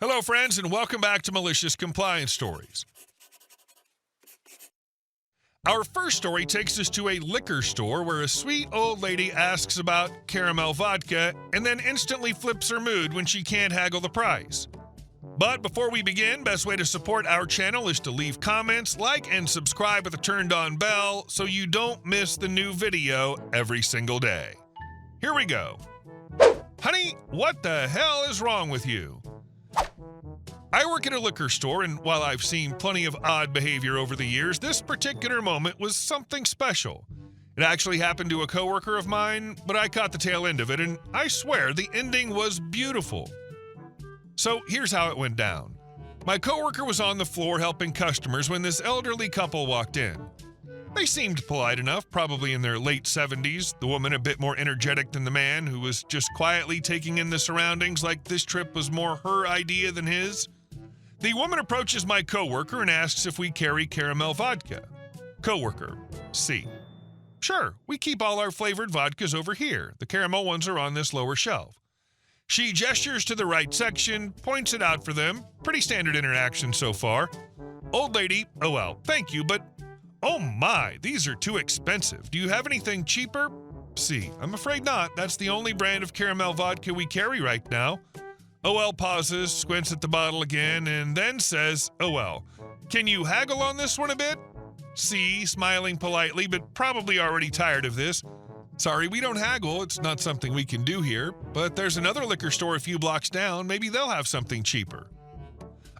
Hello, friends, and welcome back to Malicious Compliance Stories. Our first story takes us to a liquor store where a sweet old lady asks about caramel vodka and then instantly flips her mood when she can't haggle the price. But before we begin, best way to support our channel is to leave comments, like, and subscribe with a turned-on bell so you don't miss the new video every single day. Here we go. Honey, what the hell is wrong with you? I work at a liquor store, and while I've seen plenty of odd behavior over the years, this particular moment was something special. It actually happened to a coworker of mine, but I caught the tail end of it, and I swear the ending was beautiful. So here's how it went down. My coworker was on the floor helping customers when this elderly couple walked in. They seemed polite enough, probably in their late 70s, the woman a bit more energetic than the man, who was just quietly taking in the surroundings like this trip was more her idea than his. The woman approaches my coworker and asks if we carry caramel vodka. Coworker, C. Sure, we keep all our flavored vodkas over here. The caramel ones are on this lower shelf. She gestures to the right section, points it out for them. Pretty standard interaction so far. Old lady, oh well, thank you, but oh my, these are too expensive. Do you have anything cheaper? C. I'm afraid not. That's the only brand of caramel vodka we carry right now. OL pauses, squints at the bottle again, and then says, OL, can you haggle on this one a bit? C, smiling politely, but probably already tired of this. Sorry, we don't haggle. It's not something we can do here, but there's another liquor store a few blocks down. Maybe they'll have something cheaper.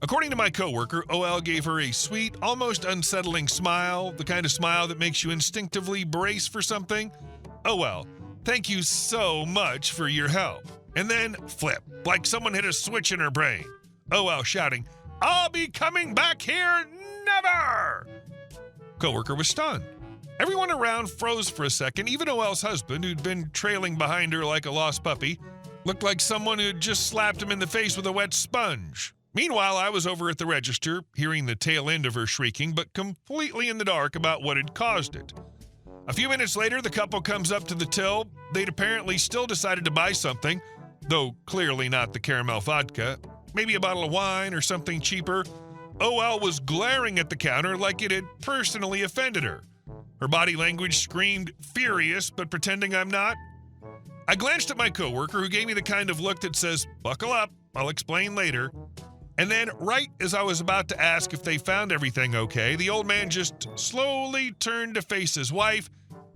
According to my coworker, OL gave her a sweet, almost unsettling smile, the kind of smile that makes you instinctively brace for something. OL, thank you so much for your help. And then flip, like someone hit a switch in her brain. OL shouting, I'll be coming back here never! Coworker was stunned. Everyone around froze for a second. Even OL's husband, who'd been trailing behind her like a lost puppy, looked like someone who'd just slapped him in the face with a wet sponge. Meanwhile, I was over at the register, hearing the tail end of her shrieking, but completely in the dark about what had caused it. A few minutes later, the couple comes up to the till. They'd apparently still decided to buy something, though clearly not the caramel vodka, maybe a bottle of wine or something cheaper. OL was glaring at the counter like it had personally offended her. Her body language screamed furious, but pretending I'm not. I glanced at my coworker, who gave me the kind of look that says, buckle up, I'll explain later. And then, right as I was about to ask if they found everything okay, the old man just slowly turned to face his wife.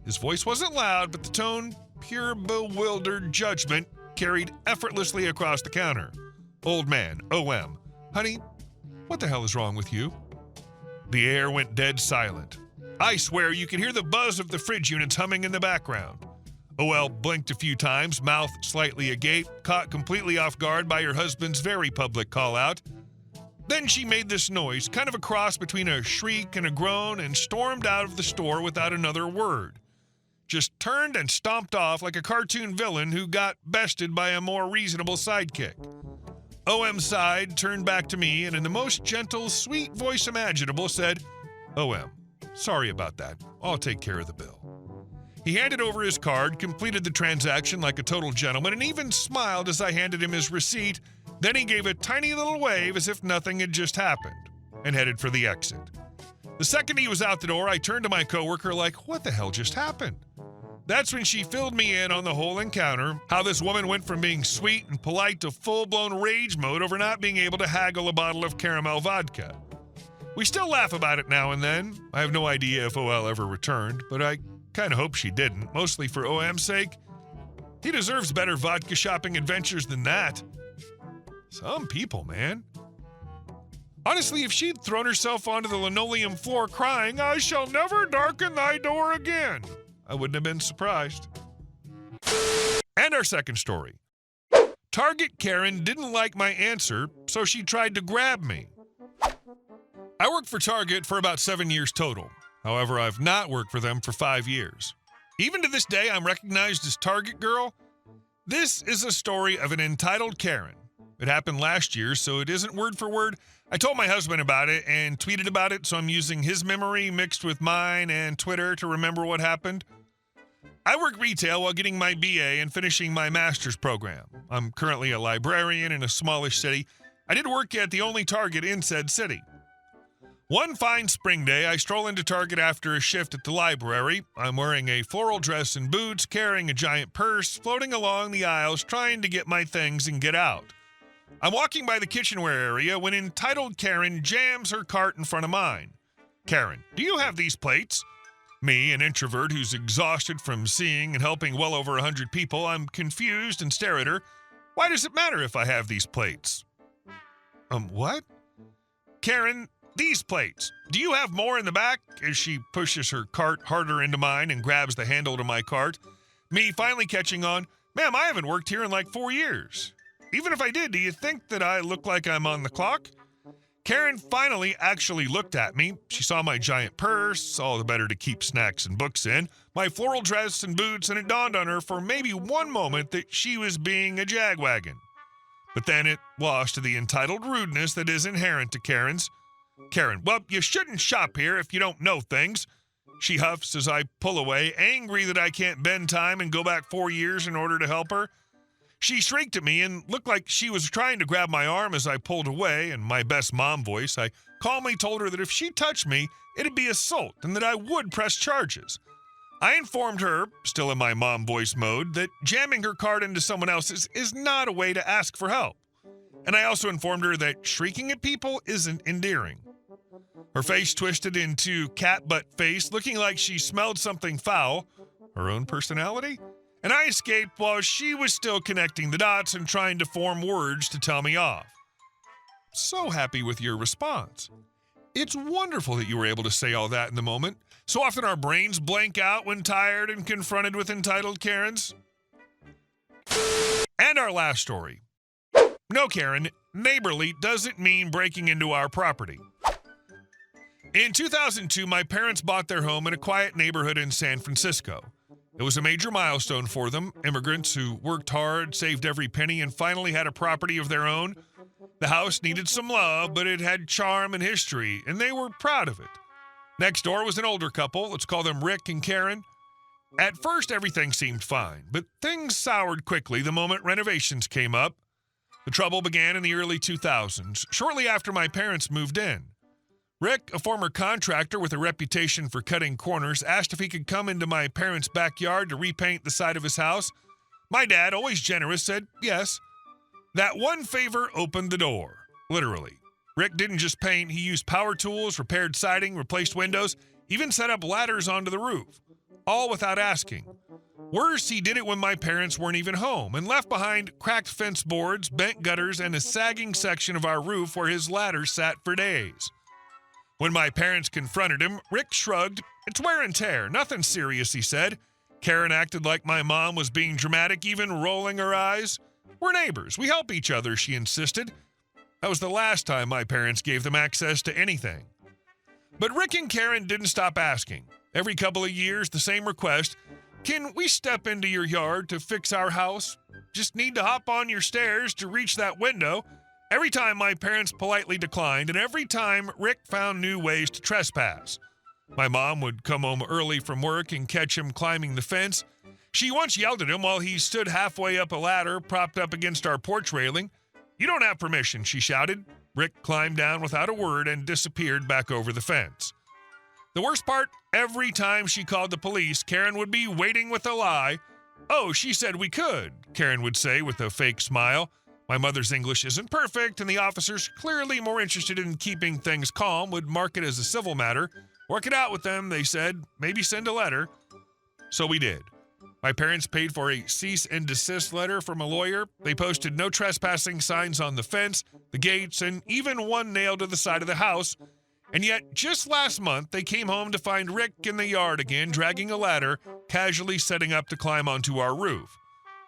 His voice wasn't loud, but the tone, pure bewildered judgment, carried effortlessly across the counter. Old man, OM, honey, what the hell is wrong with you? The air went dead silent. I swear you could hear the buzz of the fridge units humming in the background. OL blinked a few times, mouth slightly agape, caught completely off guard by her husband's very public call-out. Then she made this noise, kind of a cross between a shriek and a groan, and stormed out of the store without another word. Just turned and stomped off like a cartoon villain who got bested by a more reasonable sidekick. OM sighed, turned back to me, and in the most gentle, sweet voice imaginable said, OM, sorry about that. I'll take care of the bill. He handed over his card, completed the transaction like a total gentleman, and even smiled as I handed him his receipt. Then he gave a tiny little wave as if nothing had just happened, and headed for the exit. The second he was out the door, I turned to my coworker like, what the hell just happened? That's when she filled me in on the whole encounter, how this woman went from being sweet and polite to full-blown rage mode over not being able to haggle a bottle of caramel vodka. We still laugh about it now and then. I have no idea if OL ever returned, but I kind of hope she didn't, mostly for OM's sake. He deserves better vodka shopping adventures than that. Some people, man. Honestly, if she'd thrown herself onto the linoleum floor crying, I shall never darken thy door again, I wouldn't have been surprised. And our second story. Target Karen didn't like my answer, so she tried to grab me. I worked for Target for about 7 years total. However, I've not worked for them for 5 years. Even to this day, I'm recognized as Target Girl. This is a story of an entitled Karen. It happened last year, so it isn't word for word. I told my husband about it and tweeted about it, so I'm using his memory mixed with mine and Twitter to remember what happened. I work retail while getting my BA and finishing my master's program. I'm currently a librarian in a smallish city. I did work at the only Target in said city. One fine spring day, I stroll into Target after a shift at the library. I'm wearing a floral dress and boots, carrying a giant purse, floating along the aisles, trying to get my things and get out. I'm walking by the kitchenware area when entitled Karen jams her cart in front of mine. Karen, do you have these plates? Me, an introvert who's exhausted from seeing and helping well over 100 people, I'm confused and stare at her. Why does it matter if I have these plates? What? Karen, these plates. Do you have more in the back? As she pushes her cart harder into mine and grabs the handle to my cart. Me finally catching on, ma'am, I haven't worked here in like 4 years. Even if I did, do you think that I look like I'm on the clock? Karen finally actually looked at me. She saw my giant purse, all the better to keep snacks and books in, my floral dress and boots, and it dawned on her for maybe one moment that she was being a jagwagon. But then it lost to the entitled rudeness that is inherent to Karens. Karen, well, you shouldn't shop here if you don't know things. She huffs as I pull away, angry that I can't bend time and go back 4 years in order to help her. She shrieked at me and looked like she was trying to grab my arm as I pulled away. In my best mom voice, I calmly told her that if she touched me, it'd be assault and that I would press charges. I informed her, still in my mom voice mode, that jamming her cart into someone else's is not a way to ask for help. And I also informed her that shrieking at people isn't endearing. Her face twisted into cat butt face, looking like she smelled something foul, her own personality, and I escaped while she was still connecting the dots and trying to form words to tell me off. So happy with your response. It's wonderful that you were able to say all that in the moment. So often our brains blank out when tired and confronted with entitled Karens. And our last story. No, Karen, neighborly doesn't mean breaking into our property. In 2002, my parents bought their home in a quiet neighborhood in San Francisco. It was a major milestone for them, immigrants who worked hard, saved every penny, and finally had a property of their own. The house needed some love, but it had charm and history, and they were proud of it. Next door was an older couple, let's call them Rick and Karen. At first, everything seemed fine, but things soured quickly the moment renovations came up. The trouble began in the early 2000s, shortly after my parents moved in. Rick, a former contractor with a reputation for cutting corners, asked if he could come into my parents' backyard to repaint the side of his house. My dad, always generous, said yes. That one favor opened the door, literally. Rick didn't just paint, he used power tools, repaired siding, replaced windows, even set up ladders onto the roof, all without asking. Worse, he did it when my parents weren't even home and left behind cracked fence boards, bent gutters, and a sagging section of our roof where his ladder sat for days. When my parents confronted him, Rick shrugged. It's wear and tear, nothing serious, he said. Karen acted like my mom was being dramatic, even rolling her eyes. We're neighbors, we help each other, she insisted. That was the last time my parents gave them access to anything. But Rick and Karen didn't stop asking. Every couple of years, the same request. Can we step into your yard to fix our house? Just need to hop on your stairs to reach that window. Every time my parents politely declined, and every time Rick found new ways to trespass. My mom would come home early from work and catch him climbing the fence. She once yelled at him while he stood halfway up a ladder propped up against our porch railing. You don't have permission, she shouted. Rick climbed down without a word and disappeared back over the fence. The worst part, every time she called the police, Karen would be waiting with a lie. Oh, she said we could, Karen would say with a fake smile. My mother's English isn't perfect, and the officers, clearly more interested in keeping things calm, would mark it as a civil matter. Work it out with them, they said. Maybe send a letter. So we did. My parents paid for a cease and desist letter from a lawyer. They posted no trespassing signs on the fence, the gates, and even one nailed to the side of the house. And yet, just last month, they came home to find Rick in the yard again, dragging a ladder, casually setting up to climb onto our roof.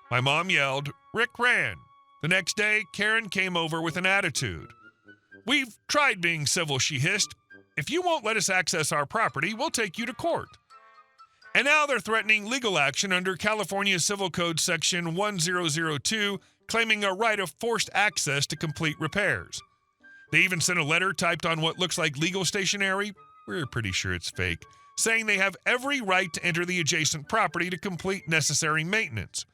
My mom yelled, Rick ran. The next day, Karen came over with an attitude. We've tried being civil, she hissed. If you won't let us access our property, we'll take you to court. And now they're threatening legal action under California Civil Code Section 1002, claiming a right of forced access to complete repairs. They even sent a letter typed on what looks like legal stationery, we're pretty sure it's fake, saying they have every right to enter the adjacent property to complete necessary maintenance.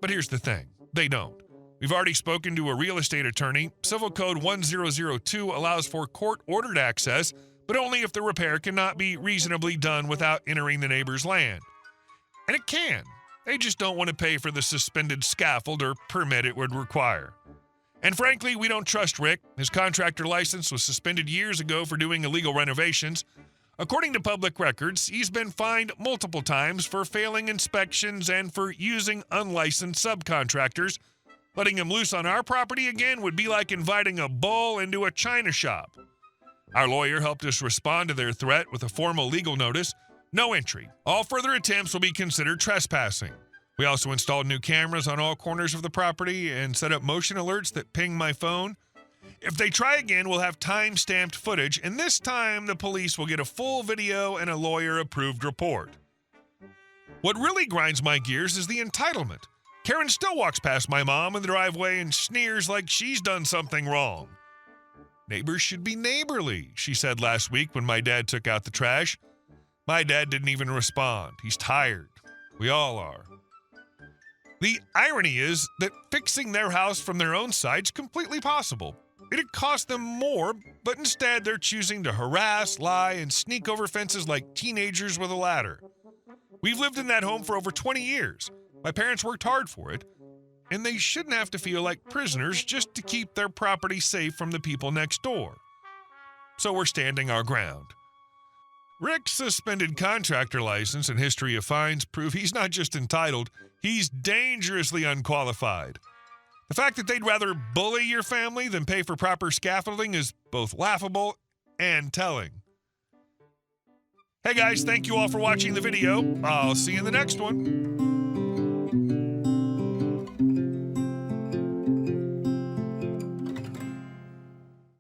But here's the thing, they don't. We've already spoken to a real estate attorney. Civil Code 1002 allows for court-ordered access, but only if the repair cannot be reasonably done without entering the neighbor's land. And it can. They just don't want to pay for the suspended scaffold or permit it would require. And frankly, we don't trust Rick. His contractor license was suspended years ago for doing illegal renovations. According to public records, he's been fined multiple times for failing inspections and for using unlicensed subcontractors. Letting him loose on our property again would be like inviting a bull into a china shop. Our lawyer helped us respond to their threat with a formal legal notice. No entry. All further attempts will be considered trespassing. We also installed new cameras on all corners of the property and set up motion alerts that ping my phone. If they try again, we'll have time-stamped footage, and this time the police will get a full video and a lawyer-approved report. What really grinds my gears is the entitlement. Karen still walks past my mom in the driveway and sneers like she's done something wrong. Neighbors should be neighborly, she said last week when my dad took out the trash. My dad didn't even respond. He's tired. We all are. The irony is that fixing their house from their own side's completely possible. It'd cost them more, but instead they're choosing to harass, lie, and sneak over fences like teenagers with a ladder. We've lived in that home for over 20 years. My parents worked hard for it, and they shouldn't have to feel like prisoners just to keep their property safe from the people next door. So we're standing our ground. Rick's suspended contractor license and history of fines prove he's not just entitled, he's dangerously unqualified. The fact that they'd rather bully your family than pay for proper scaffolding is both laughable and telling. Hey guys, thank you all for watching the video. I'll see you in the next one.